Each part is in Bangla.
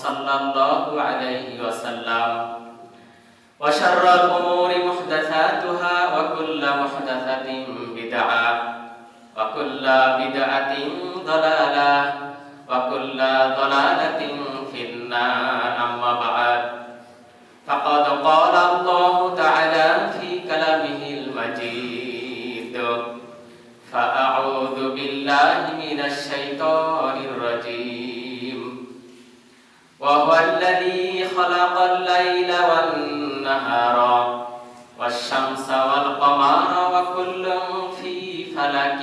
صلى الله عليه وسلم وشر الأمور محدثاتها وكل محدثة بدعة وكل بدعة ضلالة وكل ضلالة في النار أما بعد فقد قال الله تعالى في كلامه المجيد فأعوذ بالله من الشيطان الرجيم وهو الذي خلق الليل والنهار والشمس والقمر وكل في فلك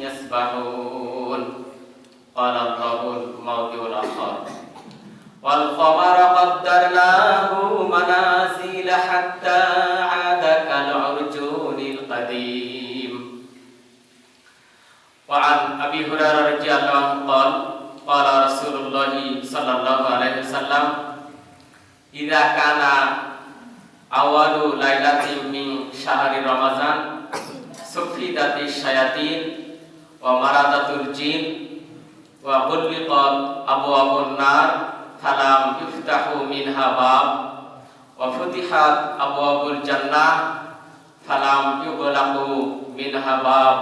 يسبحون قال الله الموضوع الآخر والقمر قدرناه منازل حتى عاد كالعرجون القديم وعن أبي هريرة رضي الله عنه قال قال رسول الله صلى الله عليه وسلم إذا كان أول ليلة من شهر رمضان سفدت الشياطين ومرضت الجن وغلقت أبواب النار فلم يفتح منها باب وفتحت أبواب الجنة فلم يغلق منها باب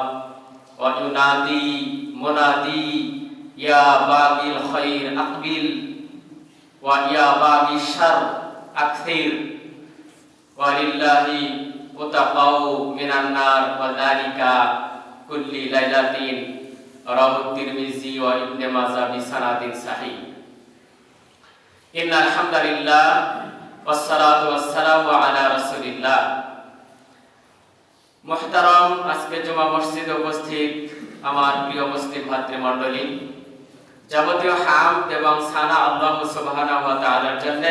وينادي منادي يا باغي الخير أقبل ويا باغي الشر أكثر ولله اتقوا من النار وذلك كل ليلة رواه الترمذي وابن ماجه بسند صحيح إن الحمد لله والصلاة والسلام على رسول الله মুহতারাম আজকে জুমা মসজিদে উপস্থিত আমার প্রিয় মুসলিম ভাতৃমণ্ডলী যাবতীয় হামদ এবং সানা আল্লাহ সুবহানাহু ওয়া তাআলার জন্য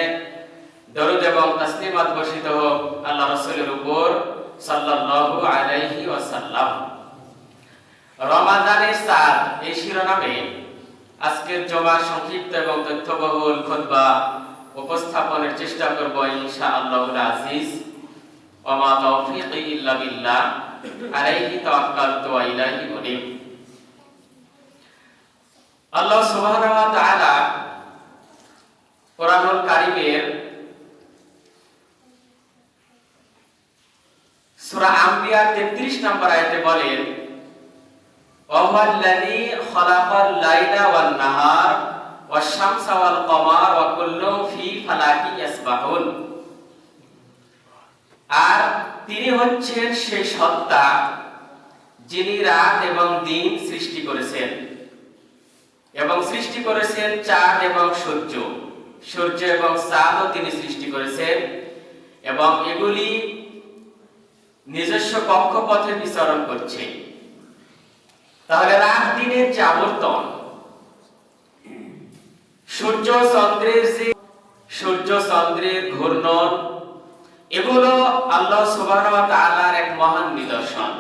দরুদ এবং তাসলিমাত বর্ষিত হোক আল্লাহ রাসূলের উপর সাল্লাল্লাহু আলাইহি ওয়াসাল্লাম। রমাদানের চাঁদ এই শিরোনামে আজকের জুমার সংক্ষিপ্ত এবং তথ্যবহুল খুতবা উপস্থাপনের চেষ্টা করব ইনশাআল্লাহুল আজিজ। ওয়া মা তাওফীকি ইল্লা বিল্লাহ আলাইহি তাওয়াক্কালতু ওয়া ইলাইহি উনীব। আল্লাহ সুবহানাহু ওয়া তাআলা কোরআনুল কারীমের সূরা আম্বিয়া 33 নম্বর আয়াতে বলেন ওয়াল্লাযী খালাকাল লাইলা ওয়ান নাহার ওয়াশ শামসা ওয়াল কমার ওয়া কুল্লুন ফি ফালাকি ইয়াসবাহুন। আর তিনি হচ্ছেন সেই সত্তা যিনি রাত এবং দিন সৃষ্টি করেছেন এবং সৃষ্টি করেছেন চাঁদ এবং সূর্য, সূর্য এবং চাঁদও তিনি সৃষ্টি করেছেন এবং এগুলি নিজস্ব কক্ষপথে বিচরণ করছে। তাহলে রাত দিনের যে আবর্তন, সূর্য চন্দ্রের ঘূর্ণন, এগুলো আল্লাহ সুবহানাহু ওয়া তাআলার এক মহান নিদর্শন।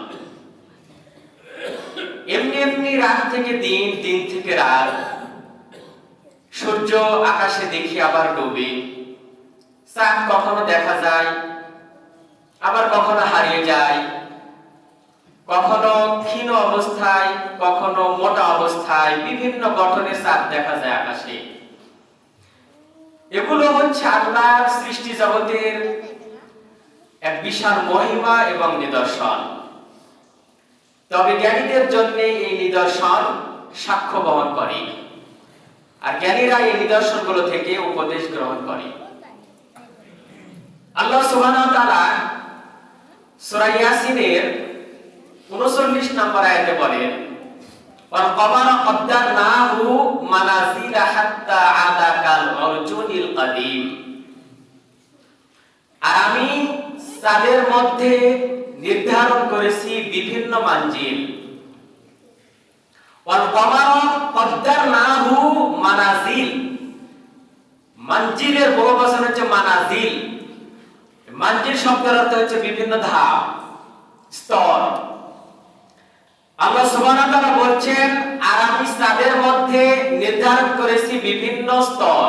এমনি এমনি রাত থেকে দিন, দিন থেকে রাত, সূর্য আকাশে দেখি আবার ডুবে, চাঁদ কখনো দেখা যায় আবার কখনো হারিয়ে যায়, কখনো ক্ষীণ অবস্থায় কখনো মোটা অবস্থায় বিভিন্ন গঠনের চাঁদ দেখা যায় আকাশে। এগুলো হচ্ছে আল্লাহর সৃষ্টি জগতের এক বিশাল মহিমা এবং নিদর্শন। তবে জ্ঞানীদের জন্য এই নিদর্শন সাক্ষ্য বহন করে, আর জ্ঞানীরা এই নিদর্শনগুলো থেকে উপদেশ গ্রহণ করে। আল্লাহ সুবহানাহু ওয়া তাআলা সূরা ইয়াসিনের 39 নম্বর আয়াতে বলেন ওয়াল কমারা কদ্দারনাহু মানাজিলা হাত্তা আদা কাল উরজুনিল কাদিম। আর আমি চাঁদের মধ্যে নির্ধারণ করেছি বিভিন্ন মানজিল। ওয়াল কমারা কদ্দারনাহু মানাজিল, মানজিলের বহুবচন হচ্ছে মানাজিল। মানজিল শব্দের অর্থ হচ্ছে বিভিন্ন ধাপ, স্তর। আল্লাহ সুবহানাহু ওয়া তাআলা বলছেন আর আমি চাঁদের মধ্যে নির্ধারণ করেছি বিভিন্ন স্তর,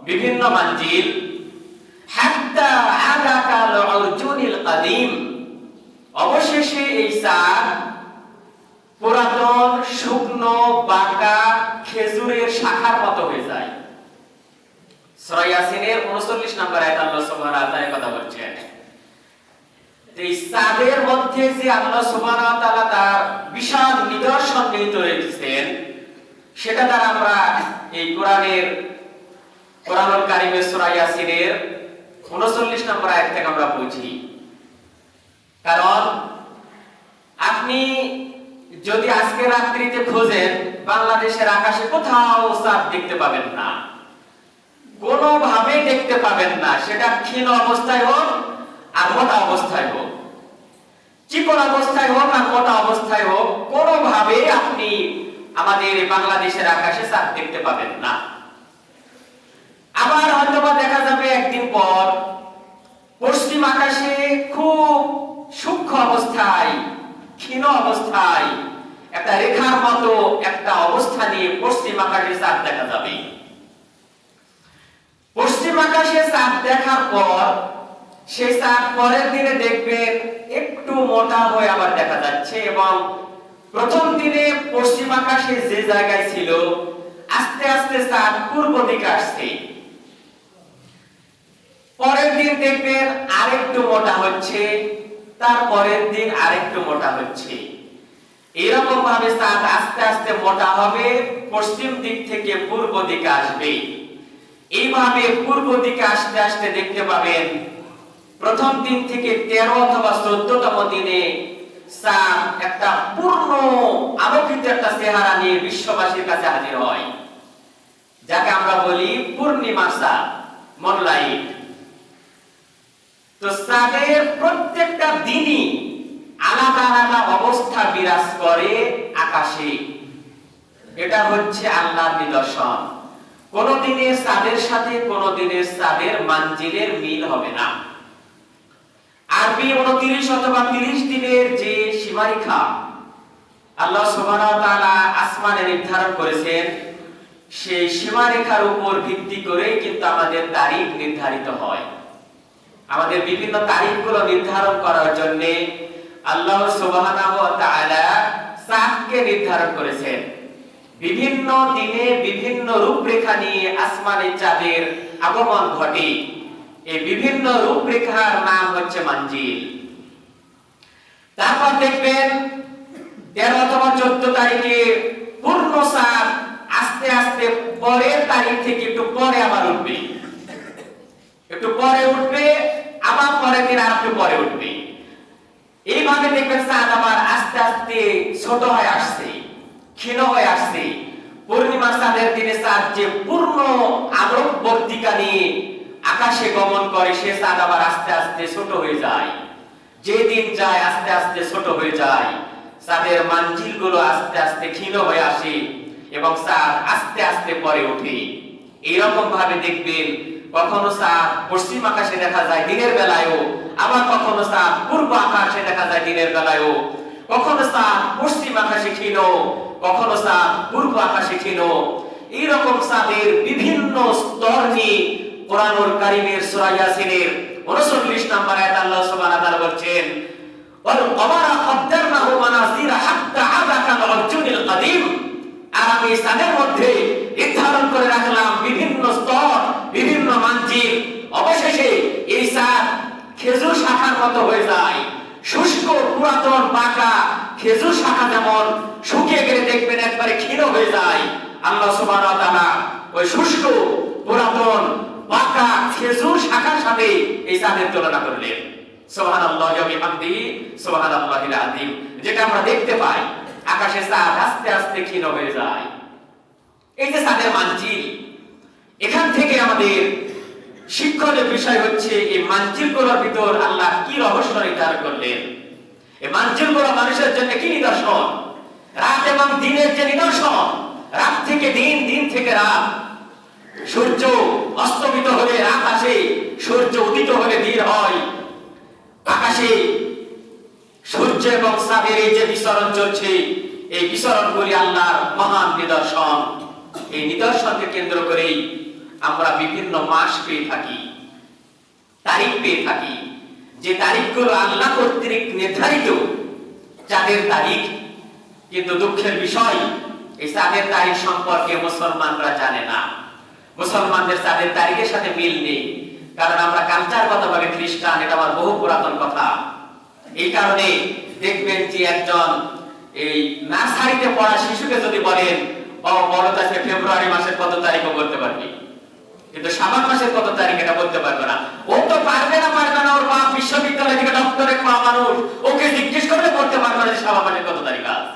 বিভিন্ন মানজিল। হাত্তা আদা কাল উরজুনিল কাদিম, অবশেষে এই চাঁদ পুরাতন শুকনো বাঁকা খেজুরের শাখার মতো হয়ে যায়। সূরা ইয়াসিনের 39 নম্বর আয়াতে আল্লাহ সুবহানাহু ওয়া তাআলা কথা বলছেন। এই চাঁদের মধ্যে যে আল্লাহ সুবহানাহু ওয়া তাআলা তার বিশাল নিদর্শন নিহিত রেখেছেন, সেটা দ্বারা আমরা এই কোরআনুল কারীমের সূরা ইয়াসিনের 39 নম্বর আয়াত থেকে আমরা বুঝি। কারণ আপনি যদি আজকে রাত্রিতে খোঁজেন, বাংলাদেশের আকাশে কোথাও চাঁদ দেখতে পাবেন না, কোনোভাবে দেখতে পাবেন না। সেটা ক্ষীণ অবস্থায় হোক আর মোটা অবস্থায় হোক, চিকন অবস্থায় হোক আর মোটা অবস্থায় হোক, কোনোভাবে আপনি আমাদের বাংলাদেশের আকাশে চাঁদ দেখতে পাবেন না। আবার হয়তোবা দেখা যাবে একদিন পর পশ্চিম আকাশে খুব সূক্ষ্ম অবস্থায়, ক্ষীণ অবস্থায় একটা রেখার মতো একটা অবস্থা নিয়ে পশ্চিম আকাশে চাঁদ দেখা যাবে। পশ্চিম আকাশে চাঁদ দেখার পর সেই চাঁদ পরের দিনে দেখবেন একটু মোটা হয়ে আবার দেখা যাচ্ছে, এবং প্রথম দিনে পশ্চিম আকাশে যে জায়গায় ছিল আস্তে আস্তে চাঁদ পূর্ব দিকে আসছে। পরের দিন দেখবেন আরেকটু মোটা হচ্ছে, তার পরের দিন আরেকটু মোটা হচ্ছে। এরকম ভাবে চাঁদ আস্তে আস্তে মোটা হবে, পশ্চিম দিক থেকে পূর্ব দিকে আসবে। এইভাবে পূর্ব দিকে আসতে আসতে দেখতে পাবেন প্রথম দিন থেকে 13 অথবা 14তম দিনে চাঁদ একটা পূর্ণ আলোকিত একটা চেহারা নিয়ে বিশ্ববাসীর কাছে হাজির হয়, যাকে আমরা বলি পূর্ণিমা চাঁদ, মুনলাইট। তো চাঁদের প্রত্যেকটা দিনই আলাদা আলাদা অবস্থা বিরাজ করে আকাশে। এটা হচ্ছে আল্লাহর নিদর্শন। কোন দিনের চাঁদের সাথে কোন দিনের চাঁদের মানজিলের মিল হবে না। আরবি 29 অথবা 30 দিনের যে সীমারেখা আল্লাহ সুবহানাহু ওয়া তাআলা আসমানে নির্ধারণ করেছেন, সেই সীমারেখার উপর ভিত্তি করে কিন্তু আমাদের তারিখ নির্ধারিত হয়। আমাদের বিভিন্ন তারিখগুলো নির্ধারণ করার জন্য আল্লাহ সুবহানাহু ওয়া তাআলা চাঁদকে নির্ধারণ করেছেন। বিভিন্ন দিনে বিভিন্ন রূপরেখা নিয়ে আসমানে চাঁদের আগমন ঘটে। এই বিভিন্ন রূপরেখার নাম হচ্ছে মানজিল। তারপর দেখবেন 13 অথবা 14 তারিখে পূর্ণ চাঁদ আস্তে আস্তে পরের তারিখ থেকে একটু পরে আবার উঠবে, একটু পরে উঠবে, আবার পরের দিন আর একটু পরে উঠবে। এইভাবে দেখবেন চাঁদ আবার আস্তে আস্তে ছোট হয়ে আসছে, ক্ষীণ হয়ে আসছে। পূর্ণিমা চাঁদের দিনে চাঁদ যে পূর্ণ আলোক বর্তিকা নিয়ে আকাশে গমন করে, সে চাঁদ আবার আস্তে আস্তে ছোট হয়ে যায়। যে দিন যায় আস্তে আস্তে ছোট হয়ে যায়, চাঁদের মানজিল গুলো আস্তে আস্তে ক্ষীণ হয়ে আসে এবং চাঁদ আস্তে আস্তে পরে ওঠে। এইরকম ভাবে দেখবেন কখনো চাঁদ পশ্চিম আকাশে দেখা যায় দিনের বেলায়ও, আবার কখনো চাঁদ পূর্ব আকাশে দেখা যায় দিনের বেলায়ও, কখনো চাঁদ পশ্চিম আকাশে ক্ষীণ, কখনো চাঁদ পূর্ব আকাশে ক্ষীণ। এইরকম চাঁদের বিভিন্ন স্তর নিয়ে কোরআনুল কারীমের সূরা ইয়াসিনের 39 নম্বর আয়াতে আল্লাহ সুবহানাহু ওয়া তাআলা বলছেন, ওয়াল কমারা কদ্দারনাহু মানাজিরা হাত্তা আদা কাল আরজুনিল কাদিম। আর আমি চাঁদের মধ্যে নির্ধারণ করে রাখলাম বিভিন্ন স্তর, বিভিন্ন মানজিল। অবশেষে এই চাঁদ খেজুর শাখার মতো হয়ে যায়। শুষ্ক পুরাতন পাকা খেজুর শাখা যেমন শুকিয়ে গেলে দেখবেন একবারে ক্ষীণ হয়ে যায়, আল্লাহ সুবহানাহু ওয়া তাআলা ওই শুষ্ক পুরাতন পাকা খেজুর শাখার সাথে এই চাঁদের তুলনা করলেন। সুবহানাল্লাহি ওয়া বিহামদিহি সুবহানাল্লাহিল আযীম। যেটা আমরা দেখতে পাই আকাশে চাঁদ আস্তে আস্তে ক্ষীণ হয়ে যায়। এই যে চাঁদের মানজিল, এখান থেকে আমাদের শিক্ষণীয় বিষয় হচ্ছে এই মানজিলগুলোর ভিতর আল্লাহ কি রহস্য নির্ধারণ করলেন। এই মানজিলগুলো মানুষের জন্য কি নিদর্শন, রাত এবং দিনের যে নিদর্শন, রাত থেকে দিন, দিন থেকে রাত। সূর্য অস্তমিত হলে রাত আসে, সূর্য উদিত হলে দিন হয়। আকাশে সূর্য এবং চাঁদের এই যে বিচরণ চলছে, এই বিচরণগুলি আল্লাহর মহান নিদর্শন। এই নিদর্শনকে কেন্দ্র করেই আমরা বিভিন্ন মাস পেয়ে থাকি, তারিখ পেয়ে থাকি। যে তারিখগুলো আল্লাহ কর্তৃক নির্ধারিত চাঁদের তারিখ, কিন্তু দুঃখের বিষয় এই চাঁদের তারিখ সম্পর্কে মুসলমানরা জানে না। মুসলমানদের চাঁদের তারিখের সাথে মিল নেই, কারণ আমরা কালচারগতভাবে খ্রিস্টান, এটা আমার বহু পুরাতন কথা। এই কারণে দেখবেন যে একজন এই নার্সারিতে পড়া শিশুকে যদি বলেন বড় আজকে ফেব্রুয়ারি মাসের কত তারিখও বলতে পারবি, কিন্তু শাবান মাসের কত তারিখ এটা বলতে পারবে না। ও তো পারবে না ওর বাপ বিশ্ববিদ্যালয় থেকে ডক্টরেট পাওয়া মানুষ, ওকে জিজ্ঞেস করলে বলতে পারবে না যে শাবান মাসের কত তারিখ আছে।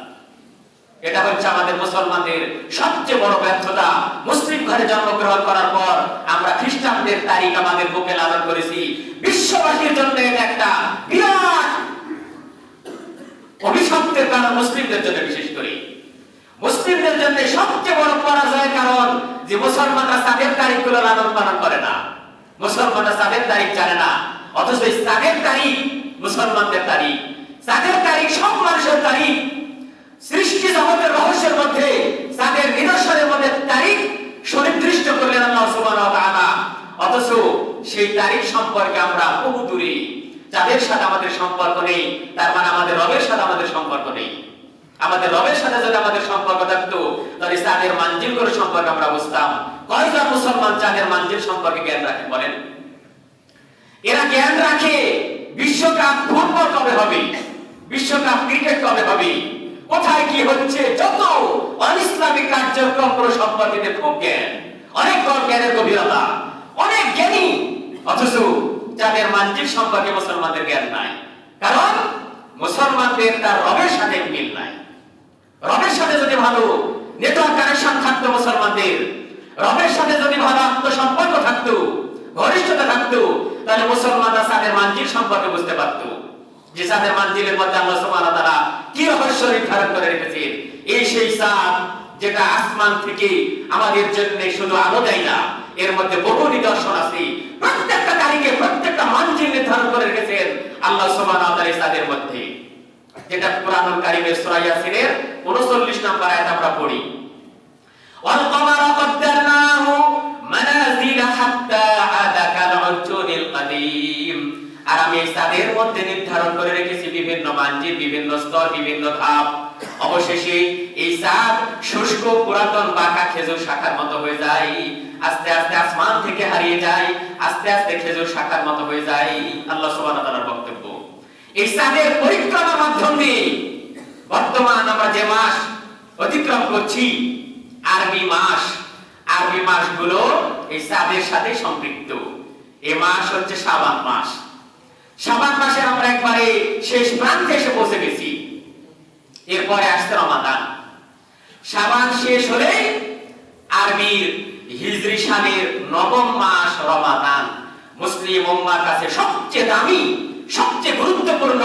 এটা হচ্ছে আমাদের মুসলমানদের সবচেয়ে বড় ব্যর্থতা। মুসলিম ঘরে জন্মগ্রহণ করার পর আমরা খ্রিস্টানদের তারিখ আমাদের বুকে লালন করেছি। বিশ্ববাসীর জন্য এটা একটা বিরাট অভিশপ্তের কারণ, মুসলিমদের জন্য বিশেষ করে মুসলিমদের জন্য সবচেয়ে বড় পরাজয়ের কারণ যে মুসলমানরা চাঁদের তারিখগুলো লালন পালন করে না, মুসলমানরা চাঁদের তারিখ জানে না। অথচ এই চাঁদের তারিখ মুসলমানদের তারিখ, চাঁদের তারিখ সব মানুষের তারিখ। সৃষ্টি জগতের রহস্যের মধ্যে চাঁদের নিদর্শনের মধ্যে তারিখ সুনির্দিষ্ট করলেন আল্লাহ সুবহানাহু ওয়া তাআলা। অথচ সেই তারিখ সম্পর্কে আমরা বহু দূরে, যাদের সাথে আমাদের সম্পর্ক নেই, তার মানে আমাদের রবের সাথে আমাদের সম্পর্ক নেই। আমাদের রবের সাথে যদি আমাদের সম্পর্ক থাকতো তাহলে চাঁদের মানজিলগুলো সম্পর্কে আমরা বুঝতাম। কয়জন মুসলমান চাঁদের মানজিল সম্পর্কে জ্ঞান রাখে বলেন? এরা জ্ঞান রাখে বিশ্বকাপ ফুটবল কবে হবে, বিশ্বকাপ ক্রিকেট কবে হবে, কোথায় কি হচ্ছে, যত অনিসলামিক কার্যক্রম সম্পর্কে খুব জ্ঞান, অনেক জ্ঞানের গভীরতা, অনেক জ্ঞানী। অথচ যাদের মানজিল সম্পর্কে মুসলমানদের জ্ঞান নাই, কারণ মুসলমানদের তার রবের সাথে মিল নাই। রবের সাথে যদি ভালো নেটওয়ার্ক কানেকশন থাকতো মুসলমানদের, রবের সাথে যদি ভালো আত্মসম্পর্ক থাকতো, ঘনিষ্ঠতা থাকতো, তাহলে মুসলমানরা চাঁদের মানজিল সম্পর্কে বুঝতে পারতো যে চাঁদের মানজিলের মধ্যে আল্লাহ সুবহানাহু ওয়া তাআলা কি রহস্য নির্ধারণ করে রেখেছেন। এই সেই চাঁদ যেটা আসমান থেকে আমাদের জন্য শুধু আলো দেয় না, এর মধ্যে বহু নিদর্শন আছে। প্রত্যেকটা তারিখে প্রত্যেকটা মানজিল নির্ধারণ করে রেখেছেন আল্লাহ সুবহানাহু ওয়া তাআলা চাঁদের মধ্যে, যেটা কুরআনুল কারীমের সূরা ইয়াসিনের 39 নম্বর আয়াত আমরা পড়ি, ওয়াল কমারা কদ্দারনাহু মানাজিলা হাত্তা আদা কাল উরজুনিল কাদীম। আর আমি এই চাঁদের মধ্যে নির্ধারণ করে রেখেছি বিভিন্ন মানজিল, বিভিন্ন স্তর, বিভিন্ন ধাপ। অবশেষে এই চাঁদ শুষ্ক পুরাতন বাঁকা খেজুর শাখার মতো হয়ে যায়, আস্তে আস্তে আসমান থেকে হারিয়ে যায়, আস্তে আস্তে খেজুর শাখার মতো হয়ে যায়। আল্লাহ সুবহানাহু ওয়া তাআলার বক্তব্য। এই চাঁদের পরিক্রমার মাধ্যমে বর্তমান আমরা যে মাস অতিক্রম করছি, আরবি মাসগুলো এই চাঁদের সাথে সম্পৃক্ত। এই মাস হচ্ছে শাবান মাস। শাবান মাসে আমরা একবারে শেষ প্রান্তে এসে পৌঁছে গেছি। এরপরে আসছে রমাদান। শাবান শেষ হলে আরবির হিজরি সালের 9ম মাস রমাদান মুসলিম উম্মার কাছে সবচেয়ে দামি, সবচেয়ে গুরুত্বপূর্ণ,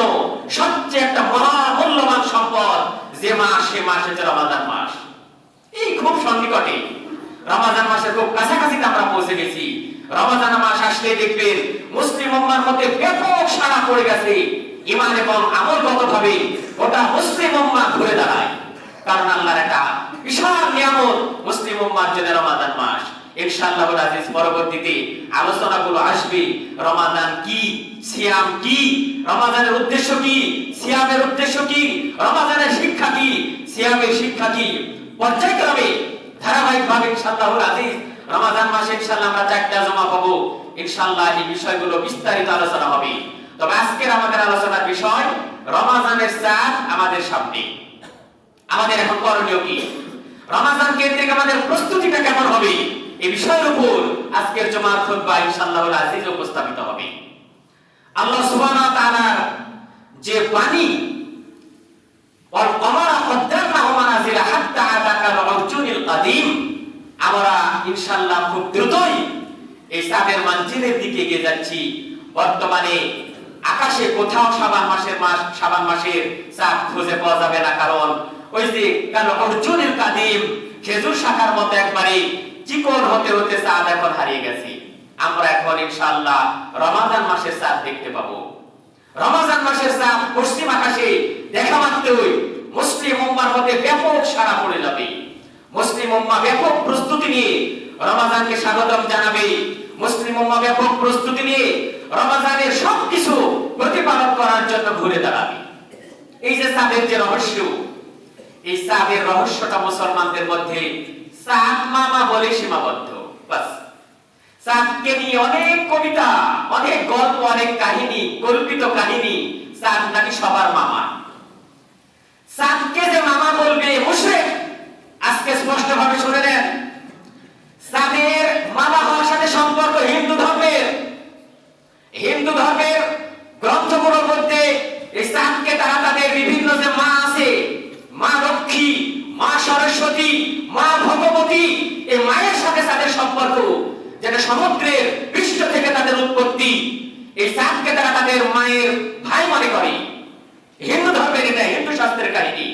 সবচেয়ে একটা মহামূল্যবান সম্পদ যে মাস, সে মাস হচ্ছে রমাদান মাস। এই খুব সন্নিকটে রমাদান মাসের খুব কাছাকাছি আমরা পৌঁছে গেছি। রমাদান মাস আসলে দেখবেন মুসলিম উম্মার মধ্যে ব্যাপক সাড়া পড়ে গেছে। ঈমান এবং আমলগতভাবে গোটা মুসলিম উম্মাহ ঘুরে দাঁড়ায়, কারণ আল্লাহর একটা বিশাল নিয়ামত মুসলিম উম্মার জন্য রমাদান মাস। ইনশাআল্লাহুল আজিজ পরবর্তীতে আলোচনাগুলো আসবে। রমাদান কি, সিয়াম কি, রমাদানের উদ্দেশ্য কি, সিয়ামের উদ্দেশ্য কি, রমাদানের শিক্ষা কি, সিয়ামের শিক্ষা কি, পর্যায়ক্রমে ধারাবাহিকভাবে ইনশাআল্লাহুল আজিজ রমাদান মাসে ইনশাআল্লাহ আমরা 4টা জমা পাবো। ইনশাআল্লাহ এই বিষয়গুলো বিস্তারিত আলোচনা হবে। তবে আজকের আমাদের আলোচনার বিষয় রমাদানের চাঁদ আমাদের সামনে। আমাদের এখন করণীয় কি, রমাদান কেন্দ্রিক আমাদের প্রস্তুতিটা কেমন হবে, এই বিষয়ের উপর আজকের জুমার খুতবা ইনশাআল্লাহুল আজিজ উপস্থাপিত হবে। আল্লাহ সুবহানাহু ওয়া তাআলার যে বাণী, ওয়াল কমারা কদ্দারনাহু মানাজিলা হাত্তা আতা কাল উরজুনিল কাদীম, আমরা ইনশাআল্লাহ খুব দ্রুতই এই চাঁদের মানজিলের দিকে এগিয়ে যাচ্ছি। বর্তমানে আকাশে কোথাও শাবান মাসের চাঁদ খুঁজে পাওয়া যাবে না, কারণ ওই যে কাল উরজুনিল কাদীম খেজুর শাখার মতো একবারে চিকন হতে হতে চাঁদ এখন হারিয়ে গেছে। আমরা এখন ইনশাআল্লাহ রমাদান মাসের চাঁদ দেখতে পাবো। রমাদান মাসের চাঁদ পশ্চিম আকাশে দেখা মাত্রই মুসলিম উম্মার মধ্যে ব্যাপক সাড়া পড়ে যাবে। মুসলিম উম্মাহ ব্যাপক প্রস্তুতি নিয়ে রমাদানকে স্বাগতম জানাবে। মুসলিম উম্মাহ ব্যাপক প্রস্তুতি নিয়ে রমাদানের সবকিছু প্রতিপালন করার জন্য ঘুরে দাঁড়াবে। এই যে চাঁদের যে রহস্য, এই চাঁদের রহস্যটা মুসলমানদের মধ্যে চাঁদ মামা বলে সীমাবদ্ধ। বাস। চাঁদকে নিয়ে অনেক কবিতা, অনেক গল্প, অনেক কাহিনী, কল্পিত কাহিনী। চাঁদ নাকি সবার মামা। চাঁদকে যে মামা বলবে মুশরিক, আজকে স্পষ্ট ভাবে শুনে নেন। চাঁদের মামা হওয়ার সাথে সম্পর্ক হিন্দু ধর্মের। হিন্দু ধর্মের গ্রন্থগুলোর মধ্যে এই চাঁদকে তারা তাদের বিভিন্ন যে মা আছে, মা লক্ষ্মী, মা সরস্বতী, মা ভগবতী, এই মায়ের সাথে তাদের সম্পর্ক, যেটা সমুদ্রের পৃষ্ঠ থেকে তাদের উৎপত্তি। এই চাঁদকে তারা তাদের মায়ের ভাই মনে করে। হিন্দু ধর্মের এটা, হিন্দু শাস্ত্রের কাহিনী।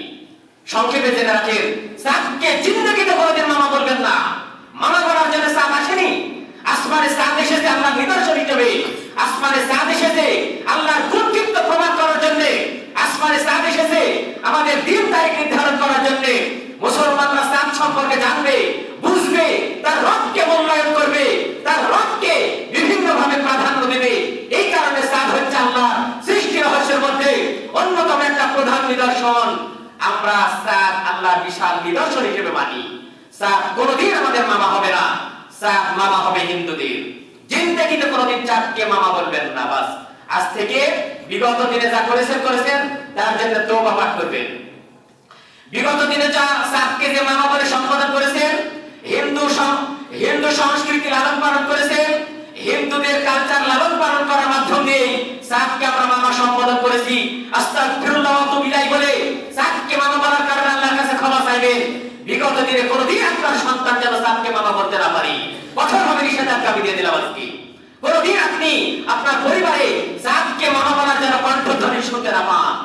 সংক্ষেপে জেনে রাখেন, চাঁদকে জিন্দেগিতে কোনোদিন মামা বলবেন না। মামা বলার জন্য চাঁদ আসেনি। আসমানে চাঁদ এসেছে আল্লাহর নিদর্শন হিসেবে। আসমানে চাঁদ এসেছে আল্লাহর গুণকীর্ত প্রমাণ করার জন্য। আসমানে চাঁদ এসেছে আমাদের দিন তারিখ নির্ধারণ করার জন্য। মুসলমানরা চাঁদ সম্পর্কে জানবে, বুঝবে, তার রবকে মূল্যায়ন করবে, তার রবকে বিভিন্ন ভাবে প্রাধান্য দেবে। এই কারণে চাঁদ হচ্ছে আল্লাহর সৃষ্টি রহস্যের মধ্যে অন্যতম একটা প্রধান নিদর্শন। আমরা চাঁদ আল্লাহর বিশাল নিদর্শন হিসেবে মানি। চাঁদ কোনোদিন আমাদের মামা হবে না। চাঁদ মামা হবে হিন্দুদের। জিন্দেগিতে কোনোদিন চাঁদকে মামা বলবেন না। বাস, আজ থেকে বিগত দিনে যা করেছেন তার জন্য তওবা পাঠ করবেন। বিগত দিনে যা চাঁদকে যে মামা বলে সম্বোধন করেছেন, হিন্দু সংস্কৃতি লালন পালন করেছেন, হিন্দুদের কালচার লালন পালন করার মাধ্যমে চাঁদকে আমরা মামা সম্বোধন করেছি। আস্তাগফিরুল্লাহ ওয়া আতুবু ইলাইহি বলে চাঁদকে মামা বলার কারণে আল্লাহর কাছে ক্ষমা চাইবেন। বিগত দিনে কোনোদিন আপনার সন্তান যেন চাঁদকে মামা বলতে না পারে, কঠোরভাবে নিষেধাজ্ঞা দিয়ে দিলাম আজকে। কোনোদিন আপনি আপনার পরিবারে চাঁদকে মামা বলার যেন কণ্ঠধ্বনি শুনতে না পান।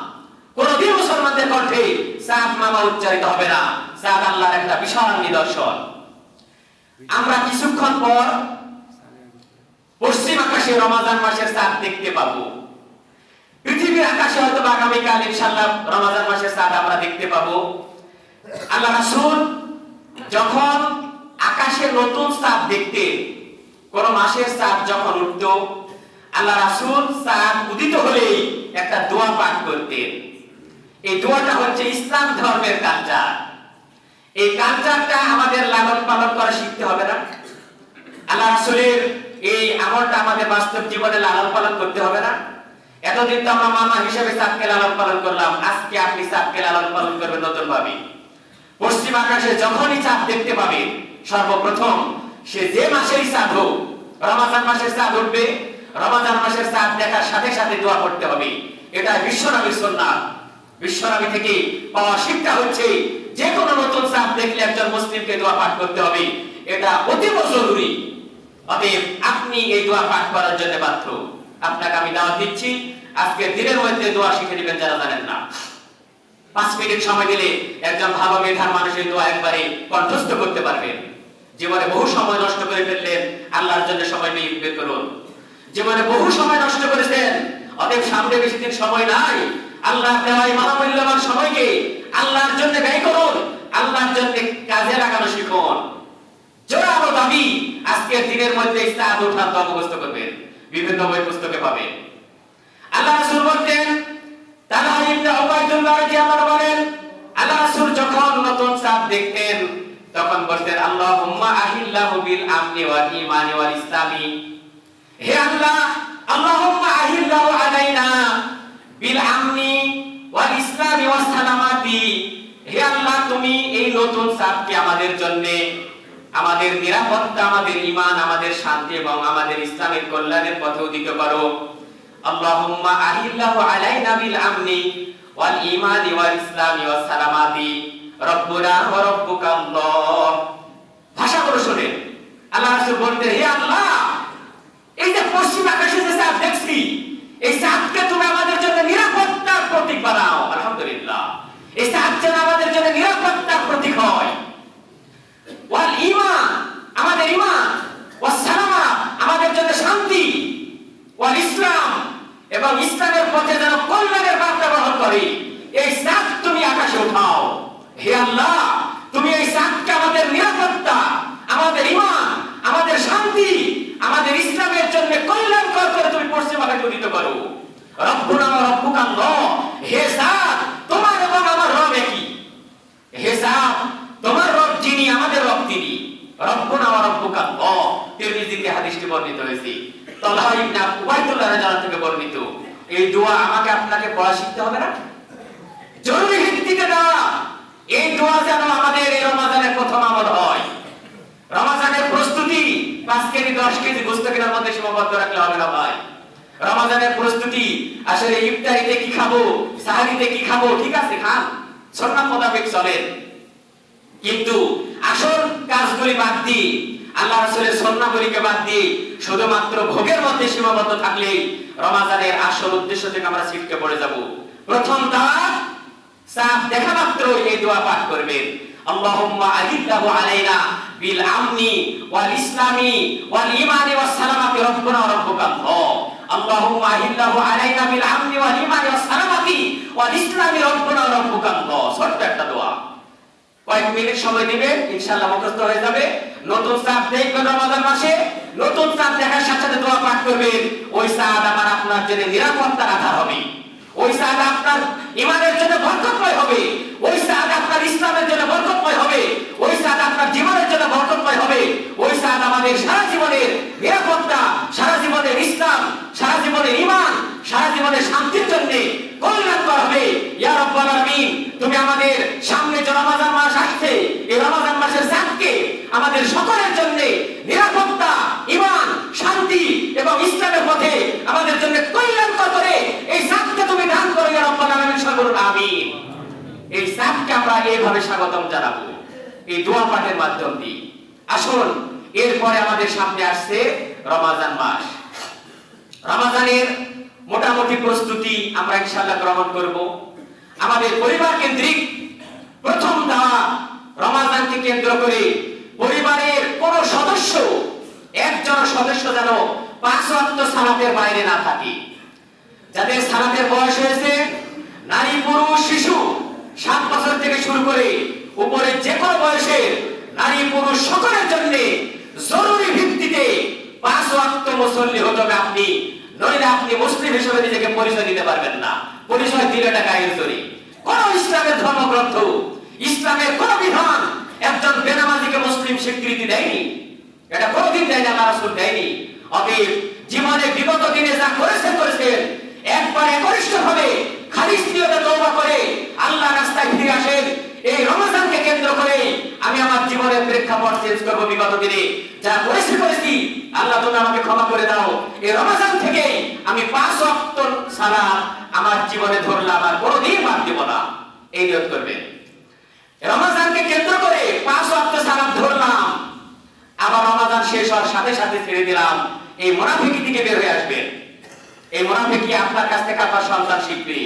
কোনোদিন মুসলমানদের কণ্ঠে চাঁদ মামা উচ্চারিত হবে না। চাঁদ আল্লাহর একটা বিশাল নিদর্শন। আমরা কিছুক্ষণ পর পশ্চিম আকাশে রমাজান মাসের চাঁদ দেখতে পাবো। পৃথিবীর আকাশে হয়তো আগামীকাল ইনশাআল্লাহ রমাজান মাসের চাঁদ আমরা দেখতে পাবো। আল্লাহ রাসূল যখন আকাশে নতুন চাঁদ দেখতেন, কোন মাসের চাঁদ যখন উঠত, আল্লাহ রাসূল চাঁদ উদিত হলেই একটা দোয়া পাঠ করতেন। এই দোয়াটা হচ্ছে ইসলাম ধর্মের কালচার। এই কালচারটা আমাদের লালন পালন করা শিখতে হবে না? আল্লাহ রাসূলের এই আমলটা আমাদের বাস্তব জীবনে লালন পালন করতে হবে না? এতদিন তো আমরা মামা হিসেবে চাঁদকে লালন পালন করলাম, আজকে আপনি চাঁদকে লালন পালন করবেন নতুন ভাবে। পশ্চিম আকাশে যখনই চাঁদ দেখতে পাবে, সর্বপ্রথম সে যে মাসেই চাঁদ হোক, রমাজান মাসের চাঁদ উঠবে, রমাজান মাসের চাঁদ দেখার সাথে সাথে দোয়া করতে হবে। এটা বিশ্বনবীর সুন্নাত। বিশ্বনবী থেকে পাওয়া শিক্ষা হচ্ছে যে কোনো নতুন চাঁদ দেখলে একজন মুসলিমকে দোয়া পাঠ করতে হবে। এটা অতীব জরুরি। অতএব আপনি এই দোয়া পাঠ করার জন্য বাধ্য। আপনাকে আমি দাওয়াত দিচ্ছি, আজকে দিনের মধ্যে দোয়া শিখে নেবেন যারা জানেন না। 5 মিনিট সময় দিলে একজন ভালো মেধার মানুষের দোয়া একবারে কণ্ঠস্থ করতে পারবেন। জীবনে বহু সময় নষ্ট করে ফেললেন, আল্লাহর জন্য সময় বের করুন। জীবনে বহু সময় নষ্ট করেছেন, অতএব সামনে বেশি দিন সময় নাই। আল্লাহর দেওয়া এই মহামূল্যবান সময়কে আল্লাহর জন্য ব্যয় করুন, আল্লাহর জন্য কাজে লাগানো শিখুন। জোরালো দাবি, আজকের দিনের মধ্যে চাঁদ ওঠার দোয়া মুখস্থ করবেন, বিভিন্ন বই পুস্তকে পাবেন। আল্লাহ রাসূল বলতেন, তালহা ইবনে উবাইদুল্লাহ রাদিয়াল্লাহু আনহু বলেন, আল্লাহ রাসূল যখন নতুন চাঁদ দেখতেন তখন বলতেন, আল্লাহুম্মা আহিল্লাহু বিল আমনি ওয়াল ঈমানি ওয়াল ইসলামি। হে আল্লাহ, আল্লাহুম্মা আহিল্লাহু আলাইনা বিল আমনি ওয়াল ইসলামি ওয়াস সালামাতি। হে আল্লাহ, তুমি এই নতুন চাঁদকে আমাদের জন্য আমাদের নিরাপত্তা, আমাদের ঈমান, আমাদের শান্তি এবং আমাদের ইসলামের কল্যাণের পথে উদিত করো। আল্লাহুম্মা আহিল্লাহু আলাইনা বিল আমনি ওয়াল ঈমানি ওয়াল ইসলামি ওয়াস সালামাতি রব্বুনা ওয়া রব্বুকা আল্লাহ। ভাষাগুলো শুনেন। আল্লাহ রাসূল বলতেন, হে আল্লাহ, এই যে পশ্চিম আকাশে যে চাঁদ দেখছি, এই চাঁদকে তুমি আমাদের জন্য নিরাপত্তার প্রতীক বানাও। আলহামদুলিল্লাহ, এই চাঁদ যেন আমাদের জন্য নিরাপত্তার প্রতীক হয়। ওয়াল ঈমান, আমাদের ঈমান, ওয়াস সালামাত, আমাদের জন্য শান্তি, ওয়াল ইসলাম, এবং ইসলামের পথে যেন কল্যাণের বার্তা বহন করে। এই চাঁদ তুমি আকাশে উঠাও। হে আল্লাহ, তুমি এই চাঁদকে আমাদের নিরাপত্তা, আমাদের ঈমান, আমাদের শান্তি, আমাদের ইসলামের জন্য কল্যাণকর করে তুমি পশ্চিম আকাশে উদিত করো। রব্বুনা ওয়া রব্বুকা আল্লাহ। হে চাঁদ, তোমার এবং আমার রব একই। হে চাঁদ, তোমার রব যিনি, আমাদের রব তিনি। রব্বুনা ওয়া রব্বুকা আল্লাহ। তিরমিজিতে হাদিসটি বর্ণিত হয়েছে, তালহা ইবনে উবাইদুল্লাহ রাদিয়াল্লাহু থেকে বর্ণিত। এই দোয়া আমাকে আপনাকে পড়া শিখতে হবে না? জরুরি ভিত্তিতে দেওয়া এই দোয়া যেন আমাদের এই রমাদানের প্রথম আমল হয়। রমাদানের প্রস্তুতি 5 কেজি 10 কেজি গোশত কেনার মধ্যে সীমাবদ্ধ রাখলে হবে না ভাই। রমাদানের প্রস্তুতি আসলে ইফতারিতে কি খাবো, সাহারিতে কি খাবো, ঠিক আছে খান, সুন্নাত মোতাবেক চলেন, কিন্তু আসল কাজগুলি বাদ দিয়ে, আল্লাহ রাসূলের সুন্নাহগুলিকে বাদ দিয়ে শুধুমাত্র ভোগের মধ্যে সীমাবদ্ধ থাকলে রমাদানের আসল উদ্দেশ্য থেকে আমরা ছিটকে পড়ে যাব। প্রথম ধাপ, সাফ দেখা মাত্র এই দোয়া পাঠ করবেন, আল্লাহুম্মা আহিল্লাহু আলাইনা বিল আমনি ওয়াল ইসলামি ওয়াল ঈমানি ওয়াস সালামাতি রাব্বুনা ওয়া রাব্বুকাল্লাহ। আল্লাহুম্মা আহিল্লাহু আলাইনা বিল আমনি ওয়াল ঈমানি ওয়াস সালামাতি ওয়াল ইসলামি রাব্বুনা ওয়া রাব্বুকাল্লাহ। ছোট্ট একটা দোয়া, কয়েক মিনিট সময় দিবেন, ইনশাআল্লাহ মুখস্থ হয়ে যাবে। নতুন চাঁদ দেখবেন রমাদান মাসে, নতুন চাঁদ দেখার সাথে সাথে দোয়া পাঠ করবেন, ওই চাঁদ আমার আপনার জন্য নিরাপত্তার আধার হবে, ওই চাঁদ আপনার ঈমানের জন্য বরকতময় হবে, ওই চাঁদ আপনার ইসলামের জন্য বরকতময় হবে, ওই চাঁদ আপনার জীবনের জন্য বরকতময় হবে, ওই চাঁদ আমাদের সারা জীবনের নিরাপত্তা, সারা জীবনের ইসলাম, সারা জীবনের ঈমান, সারা জীবনের শান্তির জন্য কল্যাণকর হবে। ইয়া রাব্বাল আলামিন, তুমি আমাদের সামনে যে রমাদান মাস আসছে, এই রমাদান মাসের চাঁদকে আমাদের সকলের জন্য নিরাপত্তা, ঈমান, শান্তি এবং ইসলামের পথে আমাদের জন্য কল্যাণকর করে এই চাঁদকে তুমি দান করো ইয়া রাব্বাল আলামিন, সকল আমিন। এই চাঁদকে আমরা এইভাবে স্বাগতম জানাবো এই দোয়া পাঠের মাধ্যম দিয়ে। আসুন, এরপরে আমাদের সামনে আসছে রমাদান মাস। রমাদানের মোটামুটি প্রস্তুতি আমরা ইনশাআল্লাহ গ্রহণ করব। আমাদের পরিবার কেন্দ্রিক প্রথম ধাপ, রমাদানকে কেন্দ্র করে পরিবারের কোন সদস্য, একজন সদস্য যেন 5 ওয়াক্ত সালাতের বাইরে না থাকে। যাদের সালাতের বয়স হয়েছে, নারী পুরুষ শিশু 7 বছর থেকে শুরু করে উপরে যে কোনো বয়সের নারী পুরুষ সকলের জন্য জরুরি ভিত্তিতে 5 ওয়াক্ত মুসল্লি হতে হবে আপনি, নইলে আপনি মুসলিম হিসেবে নিজেকে পরিচয় দিতে পারবেন না। পরিচয় দিলে টাকা চুরি। কোন ইসলামের ধর্মগ্রন্থ, ইসলামের কোন বিধান একজন বেনামাজিকে মুসলিম স্বীকৃতি দেয়নি, এটা কোনদিন দেয়নি, আল্লাহ রাসূল দেয়নি। অতএব জীবনে বিগত দিনে যা করেছেন একবার একনিষ্ঠভাবে খালিস নিয়তে তওবা করে আল্লাহ রাস্তায় ফিরে আসেন। এই রমজানকে কেন্দ্র করে আমি আমার জীবনের প্রেক্ষাপট চেঞ্জ করব। বিগত দিনে যা করেছি আল্লাহ তুমি আমাকে ক্ষমা করে দাও। এই রমজান থেকে আমি 5 ওয়াক্ত সালাত আমার জীবনে ধরলাম, আর কোনোদিন বাদ দেব না, এই নিয়ত করবেন। রমজানকে কেন্দ্র করে 5 ওয়াক্ত সালাত ধরলাম, আবার রমজান শেষ হওয়ার সাথে সাথে ছেড়ে দিলাম, এই মুনাফিকি থেকে বের হয়ে আসবেন। এই মুনাফিকি আপনার কাছ থেকে আপনার সন্তান শিখবে,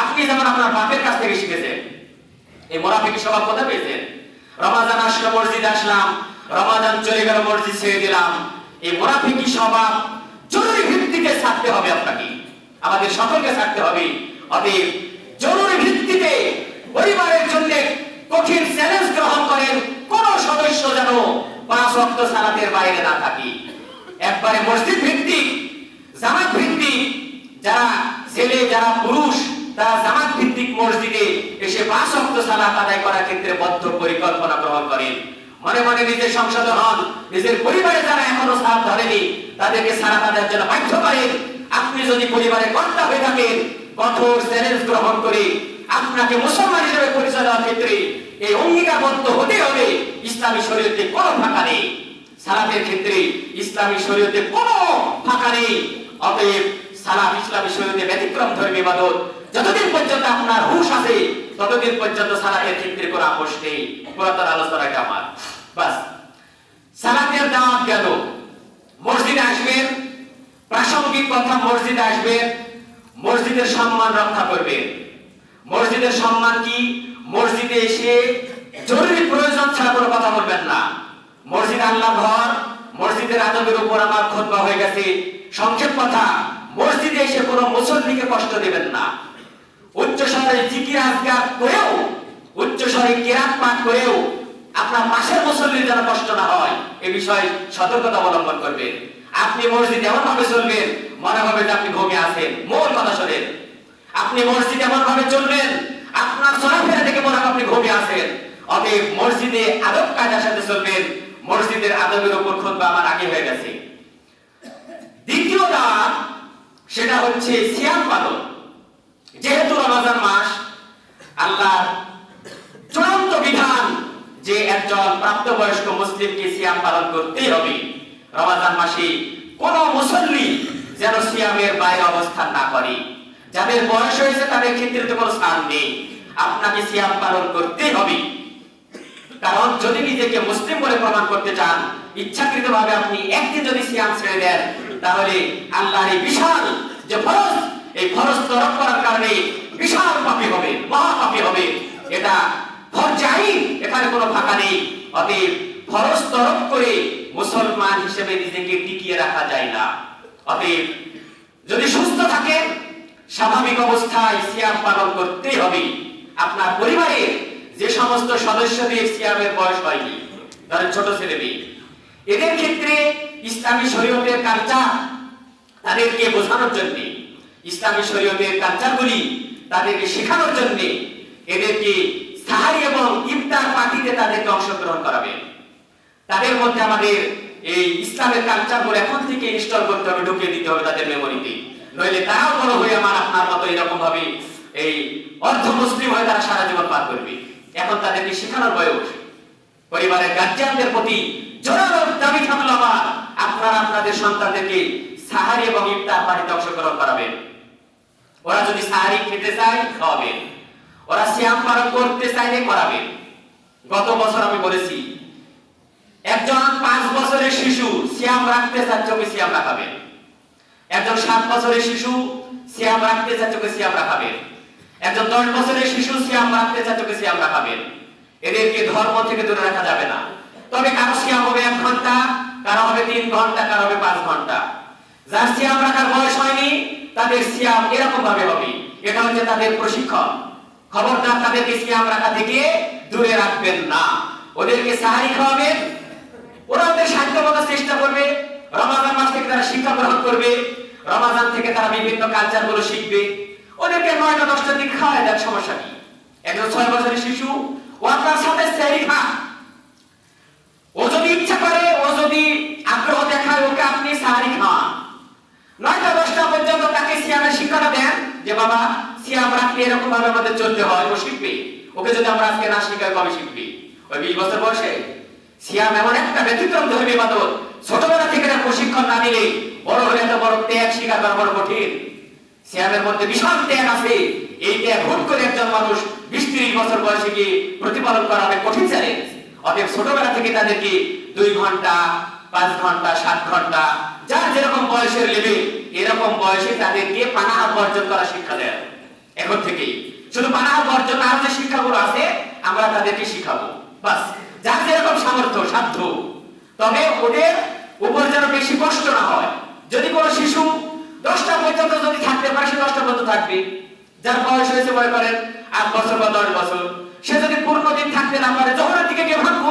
আপনি যেমন আপনার বাপের কাছ থেকে শিখেছেন। এই মুনাফিকি স্বভাব কোথায় পেয়েছেন? রমজান আসলো, মসজিদে আসলাম, রমজান চলে গেল, মসজিদ ছেড়ে দিলাম। এই মুনাফিকি স্বভাব জরুরি ভিত্তিতে ছাড়তে হবে, আপনাকে আমাদের সকলকে ছাড়তে হবে। অতএব জরুরি ভিত্তিতে পরিবারের জন্য কঠিন চ্যালেঞ্জ গ্রহণ করেন, কোন সদস্য যেন 5 ওয়াক্ত সালাতের বাইরে না থাকে। একবারে মসজিদ ভিত্তিক, জামাত ভিত্তিক, যারা ছেলে যারা পুরুষ তারা জামাত ভিত্তিক মসজিদে এসে 5 ওয়াক্ত সালাত আদায় করার ক্ষেত্রে বদ্ধ পরিকল্পনা গ্রহণ করেন। মনে মনে নিজের সংশোধন হন, নিজের পরিবারে যারা এখনো সালাত ধরেনি তাদেরকে সালাত আদায়ের জন্য বাধ্য করেন। আপনি যদি পরিবারের কর্তা হয়ে থাকেন, কঠোর চ্যালেঞ্জ গ্রহণ করে আপনাকে মুসলমান হিসেবে পরিচয় দেওয়ার ক্ষেত্রে এই অঙ্গীকারবদ্ধ হতে হবে। ইসলামী শরীয়তে কোনো ফাঁকা নেই, সালাতের ক্ষেত্রে ইসলামী শরীয়তে কোনো ফাঁকা নেই। অতএব সালাত ইসলামী শরীয়তে ব্যতিক্রম ধর্মী ইবাদত। যতদিন পর্যন্ত আপনার হুঁশ আছে ততদিন পর্যন্ত সালাতের ক্ষেত্রে কোনো আপোষ নেই। পুরাতন আলোচনাটা আমার বাস। সালাতের দাওয়াত গেল, মসজিদে আসবেন, প্রাসঙ্গিক কথা, মসজিদে আসবেন, মসজিদের সম্মান রক্ষা করবেন। মসজিদের সম্মান কি? মসজিদে এসে জরুরি প্রয়োজন ছাড়া কোনো কথা বলবেন না। মসজিদ আল্লাহর ঘর, মসজিদের আদবের উপর আমার খুতবা হয়ে গেছে। সংক্ষেপ কথা, মসজিদে এসে কোনো মুসল্লিকে কষ্ট দেবেন না। উচ্চ স্বরে জিকির আজকার করেও, উচ্চ স্বরে কিরাত পাঠ করেও আপনার পাশের মুসল্লির যেন কষ্ট না হয়, এই বিষয়ে সতর্কতা অবলম্বন করবেন। আপনি মসজিদ এমন ভাবে চলবেন মনে হবে যে আপনি ঘুমিয়ে আছেন। মূল কথা শোনেন, আপনি মসজিদ এমন ভাবে চলবেন আপনার চলাফেরা থেকে মনে হবে আপনি ঘুমিয়ে আছেন। অতএব মসজিদে আদব কায়দার সাথে চলবেন, মসজিদের আদবের উপর খুতবা আমার আগে হয়ে গেছে। দ্বিতীয় ধাপ সেটা হচ্ছে সিয়াম পালন। যেহেতু রমজান মাস, আল্লাহর চূড়ান্ত বিধান যে একজন প্রাপ্তবয়স্ক মুসলিমকে সিয়াম পালন করতেই হবে। রমজান মাসে কোন মুসল্লি যেন সিয়ামের বাইরে অবস্থান না করে। যাদের বয়স হয়েছে তাদের ক্ষেত্রে তো কোনো স্থান নেই, আপনাকে সিয়াম পালন করতেই হবে। কারণ যদি নিজেকে মুসলিম বলে প্রমাণ করতে চান, ইচ্ছাকৃতভাবে আপনি একদিন যদি সিয়াম ছেড়ে দেন, তাহলে আল্লাহর এই বিশাল যে ফরজ, এই ফরজ তরক করার কারণে বিশাল পাপী হবে, মহা পাপী হবে। এটা ফরজ আইন, এখানে কোনো ফাঁকা নেই। অতএব ফরজ তরক করে মুসলমান হিসেবে নিজেকে টিকিয়ে রাখা যায় না। অতএব যদি সুস্থ থাকেন, স্বাভাবিক অবস্থায় সিয়াম পালন করতে হবে। আপনার পরিবারের যে সমস্ত সদস্যদের সিয়ামের বয়স হয়নি, ধরেন ছোট ছেলে মেয়ে, এদের ক্ষেত্রে ইসলামী শরীয়তের কালচার তাদেরকে বোঝানোর জন্য, ইসলামী শরীয়তের কালচারগুলি তাদেরকে শেখানোর জন্য এদেরকে সাহারি এবং ইফতার পার্টিতে তাদেরকে অংশগ্রহণ করাবেন। তাদের মধ্যে আমাদের এই ইসলামের কালচারগুলো এখন থেকে ইনস্টল করতে হবে, ঢুকিয়ে দিতে হবে তাদের মেমোরিতে। নইলে তারাও বড় হয়ে আমার আপনার মতো এরকম ভাবে এই অর্ধ মুসলিম হয়ে তারা সারা জীবন পার করবে। এখন তাদেরকে শেখানোর বয়স। পরিবারের গার্জিয়ানদের প্রতি জোরালো দাবি থাকলো আমার, আপনারা আপনাদের সন্তানদেরকে সাহারি এবং ইফতার পার্টিতে অংশগ্রহণ করাবেন। ওরা যদি সাহারি খেতে চায় খাওয়াবেন, ওরা সিয়াম পালন করতে চাইলে করাবেন। গত বছর আমি বলেছি, একজন 5 বছরের শিশু সিয়াম রাখতে চাচ্ছে, ওকে সিয়াম রাখাবেন। একজন 7 বছরের শিশু সিয়াম রাখতে চাচ্ছে, ওকে সিয়াম রাখাবেন। একজন 10 বছরের শিশু সিয়াম রাখতে চাচ্ছে, ওকে সিয়াম রাখাবেন। এদেরকে ধর্ম থেকে দূরে রাখা যাবে না। তবে কারো সিয়াম হবে 1 ঘন্টা, কারো হবে 3 ঘন্টা, কারো হবে 5 ঘন্টা। যার সিয়াম রাখার বয়স হয়নি তাদের সিয়াম এরকম ভাবে হবে। এটা হচ্ছে তাদের প্রশিক্ষণ। খবরদার তাদেরকে সিয়াম রাখা থেকে দূরে রাখবেন না। ওদেরকে সাহারি খাওয়াবেন, ওরা ওদের সাধ্যমতো চেষ্টা করবে। রমাদান মাস থেকে তারা শিক্ষা গ্রহণ করবে, রমাদান থেকে তারা বিভিন্ন কালচার গুলো শিখবে। ওদেরকে 9টা 10টার দিকে খাওয়ায় দেন, সমস্যা কি? একজন 6 বছরের শিশু ও আপনার সাথে সেহরি খায়, ও যদি ইচ্ছা করে, ও যদি আগ্রহ দেখায়, ওকে আপনি সাহারি খাওয়ান। 9টা 10টা পর্যন্ত তাকে সিয়ামের শিক্ষাটা দেন যে বাবা সিয়াম রাখলে এরকম ভাবে আমাদের চলতে হয়, ও শিখবে। ওকে যদি আমরা আজকে না শিখাই কবে শিখবে? ওই 20 বছর বয়সে। সিয়াম এমন একটা ব্যতিক্রম ধর্মী ইবাদত, ছোটবেলা থেকে প্রশিক্ষণ না নিলে বড় হলে এত বড় ত্যাগ স্বীকার করা বড় কঠিন। সিয়ামের মধ্যে বিশাল ত্যাগ আছে। এই ত্যাগ হুট করে একজন মানুষ 20-30 বছর বয়সে গিয়ে প্রতিপালন করা হবে কঠিন চ্যালেঞ্জ। অতএব ছোটবেলা থেকে তাদেরকে 2 ঘন্টা, 5 ঘন্টা, 7 ঘন্টা, যার যেরকম বয়সের লেভেল, এরকম বয়সে তাদেরকে পানাহার বর্জন করা শিক্ষা দেয়। এখন থেকেই শুধু পানাহার বর্জন, আর যে শিক্ষাগুলো আছে আমরা তাদেরকে শিখাবো। বাস, যার যেরকম সামর্থ্য সাধ্য। তবে ওদের উপর যেন বেশি কষ্ট না হয়। যদি কোনো শিশু 10টা পর্যন্ত যদি থাকতে পারে, সে 10টা পর্যন্ত থাকবে। যার বয়স হয়েছে মনে করেন 8 বছর বা 10 বছর, সে যদি পূর্ণ দিন থাকতে না পারে, জোহরের দিকে গিয়ে ভাঙবো,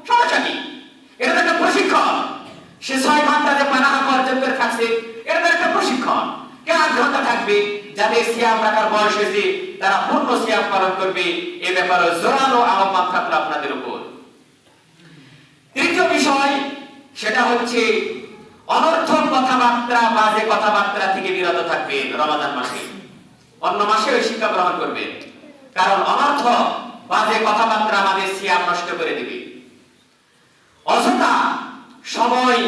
সমস্যা কি? এটা তো একটা প্রশিক্ষণ। সে 6 ঘন্টা যে পানাহার বর্জন করে থাকছে, এটা তো একটা প্রশিক্ষণ। কে 8 ঘন্টা থাকবে? যাদের সিয়াম রাখার বয়স হয়েছে তারা পূর্ণ সিয়াম পালন করবে। এ ব্যাপারে জোরালো আহ্বান থাকলো আপনাদের উপর। তৃতীয় বিষয় সেটা হচ্ছে অনর্থক কথাবার্তা, বাজে কথাবার্তা থেকে বিরত থাকবেন রমাদান মাসে। অন্য মাসে ওই শিক্ষা গ্রহণ করবেন, কারণ অনর্থক বাজে কথাবার্তা আমাদের সিয়াম নষ্ট করে দেবে। অযথা সময়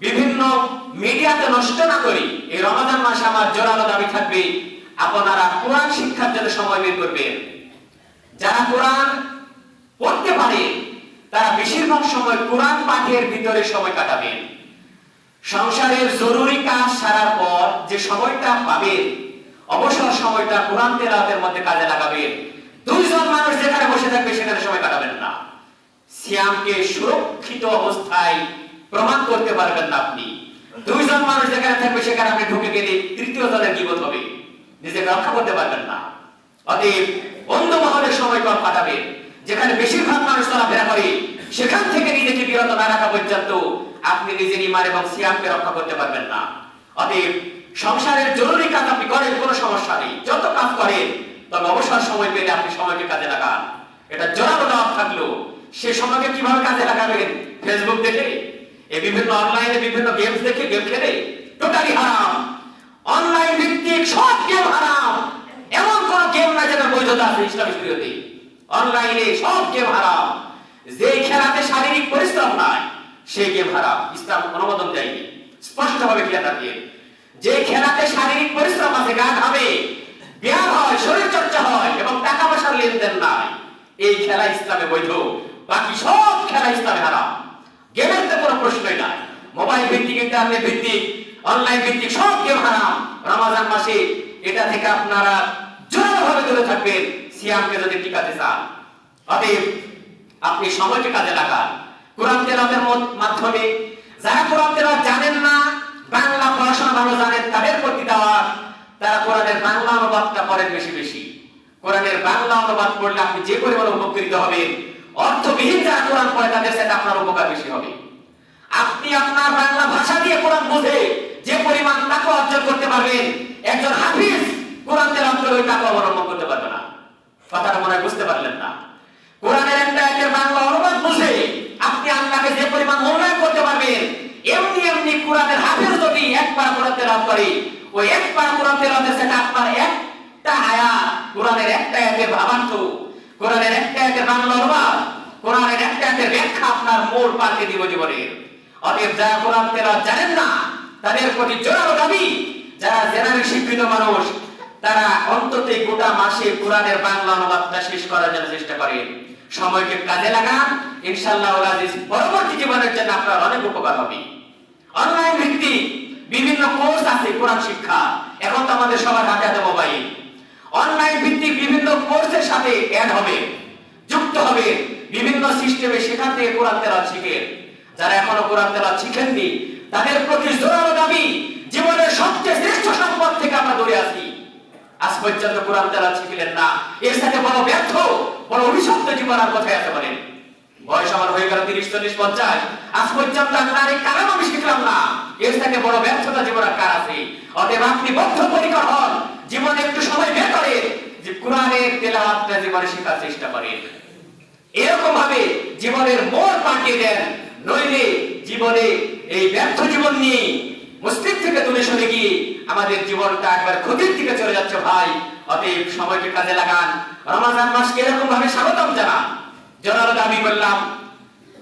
বিভিন্ন মিডিয়াতে নষ্ট না করি এই রমাদান মাসে আমার জোরালো দাবি থাকবে, আপনারা কোরআন শিক্ষার জন্য সময় বের করবেন। যারা কোরআন পড়তে পারে তারা বেশিরভাগ সময় কোরআন পাঠের ভিতরে সময় কাটাবেন। সংসারের জরুরি কাজ সারার পর যে সময়টা পাবেন, অবসর সময়টা কোরআন তেলাওয়াতের মধ্যে কাজে লাগাবেন। 2 জন মানুষ যেখানে বসে থাকবে সেখানে সময় কাটাবেন না। সিয়ামকে সুরক্ষিত অবস্থায় প্রমাণ করতে পারবেন না আপনি। 2 জন মানুষ যেখানে থাকবে সেখানে আপনি ঢুকে গেলে 3য় জনের বিপদ হবে, নিজেকে রক্ষা করতে পারবেন না। অতএব অন্য মহলের সময় কম কাটাবেন। যেখানে বেশিরভাগ মানুষ চলাফেরা করে সেখান থেকে নিজেকে বিরত না রাখা পর্যন্ত আপনি নিজের ঈমান এবং সিয়ামকে রক্ষা করতে পারবেন না। অতএব সংসারের জরুরি কাজ আপনি করেন, কোনো সমস্যা নেই, যত কাজ করেন, তবে অবসর সময় পেলে আপনি সময়কে কাজে লাগান। এটা জোরালো দাওয়াত থাকলো। সে সময়কে কিভাবে কাজে লাগাবেন ফেসবুক দেখে, এই বিভিন্ন অনলাইনে বিভিন্ন গেমস দেখে, গেম খেলে, টোটালি হারাম। অনলাইন ভিত্তিক সব গেম হারাম। এমন কোন গেম নাই যেটা বৈধতা আছে ইসলামী শরীয়তে। অনলাইনে সব গেম হারাম। যে খেলাতে শারীরিক পরিশ্রম নাই সেই গেম হারাম, ইসলাম অনুমোদন দেয়নি, স্পষ্টভাবে ক্লিয়ার থাকে। যে খেলাতে শারীরিক পরিশ্রম আছে, গা ঘামে, ব্যায়াম হয়, শরীর চর্চা হয় এবং টাকা পয়সার লেনদেন নাই, এই খেলা ইসলামে বৈধ। বাকি সব খেলা ইসলামে হারাম। গেমের তো কোনো প্রশ্নই নাই। মোবাইল ভিত্তিক, ইন্টারনেট ভিত্তিক, অনলাইন ভিত্তিক সব গেম হারাম। রমাজান মাসে এটা থেকে আপনারা জোরালোভাবে দূরে থাকবেন সিয়ামকে যদি টিকাতে চান। অতএব আপনি সময়কে কাজে লাগান। কোরআন তেলাওয়াতের মাধ্যমে, যারা কোরআন তেলাওয়াত জানেন না, বাংলা পড়াশোনা ভালো জানেন, তাদের প্রতি দেওয়া, তারা কোরআনের বাংলা অনুবাদটা পড়েন বেশি বেশি। কোরআনের বাংলা অনুবাদ পড়লে আপনি যে পরিমাণ উপকৃত হবেন, অর্থবিহীন যারা কোরআন পড়ে তাদের সাথে আপনার উপকার বেশি হবে। আপনি আপনার বাংলা ভাষা দিয়ে কোরআন বুঝে যে পরিমাণ তাকওয়া অর্জন করতে পারবেন, একজন হাফিজ কোরআন তেলাওয়াত করে ওই তাকওয়া অবলম্বন করতে পারবে না। কথাটা মনে হয় বুঝতে পারলেন না। কোরআনের একটা আয়াতের বাংলা অনুবাদ বুঝে আপনি আল্লাহকে যে পরিমাণ মূল্যায়ন করতে পারবেন, এমনি এমনি কোরআনের হাফিজ যদি একবার কোরআন তেলাওয়াত করে, ওই একবার কোরআন তেলাওয়াতের সাথে আপনার একটা আয়াত, কোরআনের একটা আয়াতের ভাবার্থ, কোরআনের একটা আয়াতের বাংলা অনুবাদ, কোরআনের একটা আয়াতের ব্যাখ্যা আপনার মোড় পাল্টে দিব জীবনের। অতএব যারা কোরআন তেলাওয়াত জানেন না তাদের প্রতি জোরালো দাবি, যারা জেনারেল শিক্ষিত মানুষ তারা অন্তত গোটা মাসে কোরআনের বাংলা অনুবাদটা শেষ করার জন্য চেষ্টা করেন। সময়কে কাজে লাগান, ইনশাআল্লাহ আজিজ পরবর্তী জীবনের জন্য আপনার অনেক উপকার হবে। অনলাইন ভিত্তিক বিভিন্ন কোর্স আছে কোরআন শিক্ষা। এখন তো আমাদের সবার হাতে হাতে মোবাইল। অনলাইন ভিত্তিক বিভিন্ন কোর্সের সাথে অ্যাড হবে, যুক্ত হবে, বিভিন্ন সিস্টেমে সেখান থেকে কোরআন তেলাওয়াত শিখেন। যারা এখনো কোরআন তেলাওয়াত শিখেননি তাদের প্রতি জোরালো দাবি, জীবনের সবচেয়ে শ্রেষ্ঠ সম্পদ থেকে আমরা দূরে আছি। আজ পর্যন্ত কোরআন তেলাওয়াত শিখলেন না, এর সাথে বড় ব্যর্থ, বড় অভিশপ্ত জীবন আর কোথায় আছে বলেন? বয়স আমার হয়ে গেল 30, 40, 50, আজ পর্যন্ত আল্লাহর এই কালাম আমি শিখলাম না, এর থেকে বড় ব্যর্থতা জীবন আর কার আছে? অতএব আপনি বদ্ধপরিকর হন, জীবনে একটু সময় বের করে যে কোরআনের তেলাওয়াতটা জীবনে শেখার চেষ্টা করেন। এরকম ভাবে জীবনের মোড় পাল্টিয়ে দেন, নইলে জীবনে এই ব্যর্থ জীবন নিয়ে মুসলিম থেকে দূরে সরে গিয়ে আমাদের জীবনটা একবার ক্ষতির দিকে চলে যাচ্ছে ভাই। অতএব সময়কে কাজে লাগান, রমজান মাসকে এরকম ভাবে স্বাগতম জানান। জোরালো দাবি করলাম,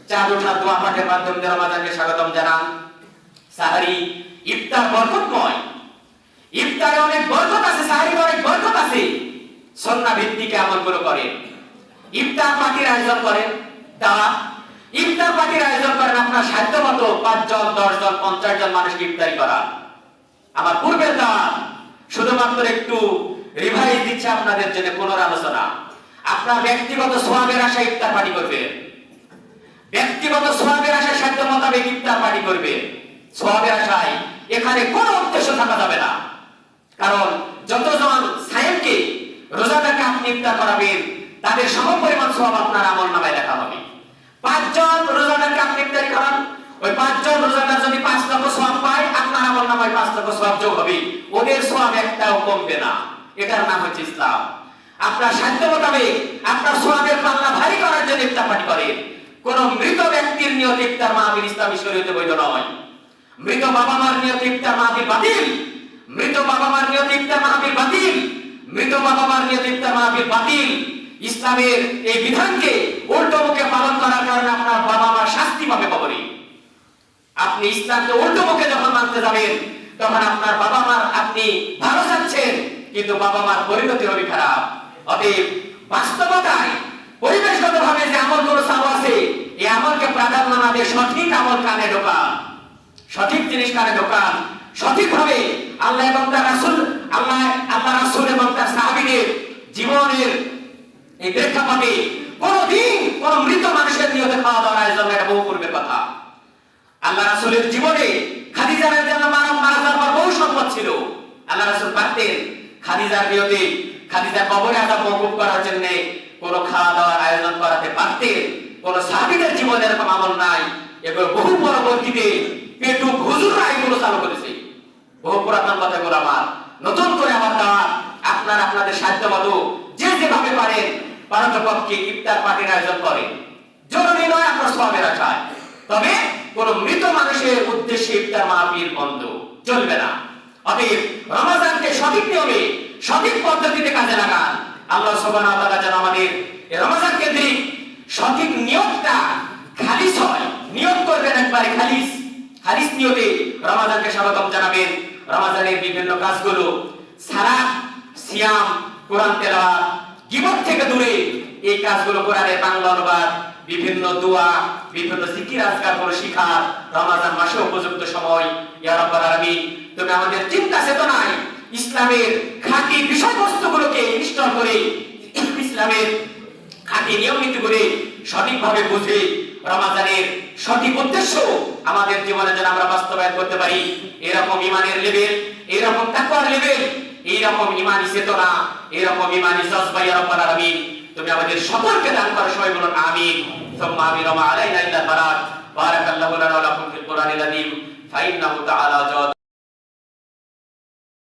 চাঁদ ওঠার দোয়া পাঠের মাধ্যমে রমজানকে স্বাগতম জানান। সাহারি ইফতার বরকতময়, ইফতারে অনেক বরকত আছে, সাহারিতে অনেক বরকত আছে। সুন্নাহ ভিত্তিক আমলগুলো করেন, ইফতার পার্টির আয়োজন করেন, দাওয়াত ইফতার পার্টির আয়োজন করেন। আপনার সাধ্যমতো 5 জন, 10 জন, 50 জন মানুষকে ইফতারি করান। আমার পূর্বের দাওয়াত শুধুমাত্র একটু রিভাইজ দিচ্ছে আপনাদের জন্য, পুনরালোচনা। আপনার ব্যক্তিগত সওয়াবের আশায় ইফতার পার্টি করবেন, ব্যক্তিগত সওয়াবের আশায় সাধ্য মোতাবেক ইফতার পার্টি করবেন। সওয়াবের আশায় এখানে কোনো উদ্দেশ্য থাকা যাবে না, কারণ যতজন সায়েমকে, রোজাদারকে আপনি ইফতার করাবেন তাদের সমপরিমাণ সওয়াব আপনার আমলনামায় লেখা হবে। 5 জন রোজাদারকে আপনি ইফতারি করান, ওই 5 জন রোজাদার যদি 5 লক্ষ সওয়াব পায়, আপনার আমলনামায় 5 লক্ষ সওয়াব যোগ হবে, ওদের সওয়াব একটাও কমবে না। এটার নাম হচ্ছে ইসলাম। আপনার সাধ্য মোতাবেক আপনার সওয়াবের পাল্লা ভারী করার জন্য ইফতার পার্টি করেন। কোন মৃত ব্যক্তির নিয়তে ইফতার মাহফিল ইসলামী শরীয়তে বৈধ নয়। মৃত বাবা মার নিয়তে ইফতার মাহফিল বাতিল, মৃত বাবা মার নিয়তে ইফতার মাহফিল বাতিল, মৃত বাবা মার নিয়তে ইফতার মাহফিল বাতিল। ইসলামের এই বিধানকে উল্টো মুখে পালন করার কারণে আপনার বাবা মা শাস্তি পাবে কবরে। আপনি ইসলামকে উল্টো মুখে যখন মানতে যাবেন তখন আপনার বাবা মার আপনি ভালো চাচ্ছেন, কিন্তু বাবা মার পরিণতি হবে খারাপ। অতএব বাস্তবতায় পরিবেশগতভাবে যে আমলগুলো চালু আছে, এই আমলকে প্রাধান্য না দিয়ে সঠিক আমল কানে ঢোকান, সঠিক জিনিস কানে ঢোকান, সঠিকভাবে আল্লাহ এবং তার রাসূল, আল্লাহ রাসূল এবং তার সাহাবীদের জীবনের এই প্রেক্ষাপটে কোনদিন কোন মৃত মানুষের নিয়তে খাওয়া দাওয়ার আয়োজন, এটা বহু পূর্বের কথা। আল্লাহ রাসূলের জীবনে খাদিজা রাদিয়াল্লাহু আনহা মারা যাওয়ার পর বহু সম্পদ ছিল। আল্লাহ রাসূল পারতেন খাদিজার নিয়তে, খাদিজার কবরে আযাব মওকুফ করার জন্য কোন খাওয়া দাওয়ার আয়োজন করাতে পারতেন। কোন সাহাবীদের জীবনে এরকম আমল নাই। এগুলো বহু পরবর্তীতে পেটুক হুজুররা এগুলো চালু করেছে। বহু পুরাতন কথাগুলো আমার নতুন করে আমার দাওয়াত, আপনার আপনাদের সাধ্যমতো যে যেভাবে পারেন পারতপক্ষে ইফতার পার্টির আয়োজন করেন। জরুরি নয় আপনার সওয়াবের আশায়, তবে কোন মৃত মানুষের উদ্দেশ্যে ইফতার মাহফিল বন্ধ, চলবে না। অতএব রমজানকে সঠিক নিয়মে সঠিক পদ্ধতিতে কাজে লাগান। আল্লাহ সুবহানাহু ওয়া তাআলা যেন আমাদের এই রমজান কেন্দ্রিক সঠিক নিয়তটা খালিস হয়। নিয়ত করবেন একবারে খালিস, খালিস নিয়তে রমজানকে স্বাগতম জানাবেন। রমজানের বিভিন্ন কাজগুলো সালাত, সিয়াম, কোরআন তেলাওয়াত, গীবত থেকে দূরে এই কাজগুলো কোরআনের বাংলা অনুবাদ, বিভিন্ন দোয়া, বিভিন্ন জিকির আজকারগুলো শিখার রমজান মাসে উপযুক্ত সময়। ইয়া রাব্বাল আলামিন, তুমি আমাদের চিন্তা চেতনায় ইসলামের খাঁটি বিষয়বস্তুগুলোকে ইনস্টল করে, ইসলামের খাঁটি নিয়ম নীতি করে সঠিকভাবে বুঝে রমজানের সঠিক উদ্দেশ্য আমাদের জীবনে যেন আমরা বাস্তবায়ন করতে পারি। এরকম ঈমানের লেভেল, এরকম তাকওয়ার লেভেল, এইরকম ঈমানি চেতনা, এরকম ঈমানি জজবা ইয়া রাব্বাল আলামিন তুমি আমাদের সকলকে দান করো। সবাই বলুন আমিন। সুম্মা আমিন। ওয়া আলাইনা ইল্লাল বারাক। বারাকাল্লাহু লানা ওয়া লাকুম ফিল কুরআনিল আযীম। ফাইন্নাহু তাআলা